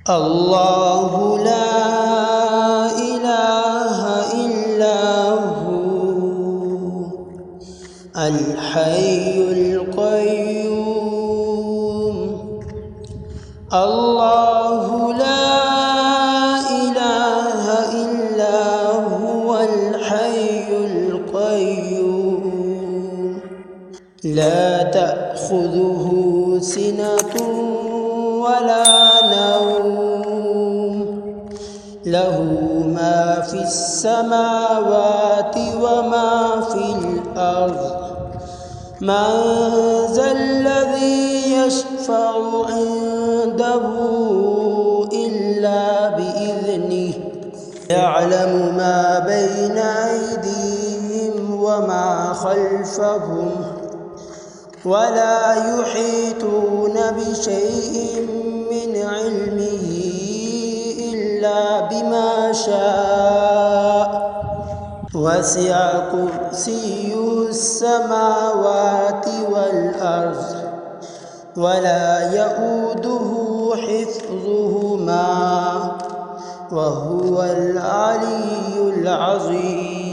الله لا إله إلا هو الحي القيوم. الله لا إله إلا هو الحي القيوم. لا تأخذه سنة ولا نوم، له ما في السماوات وما في الأرض. من ذا الذي يشفع عنده إلا بإذنه، يعلم ما بين أيديهم وما خلفهم، ولا يحيطون بشيء من علمه إلا بما شاء. وسع كرسيه السماوات والأرض، ولا يؤوده حفظهما، وهو العلي العظيم.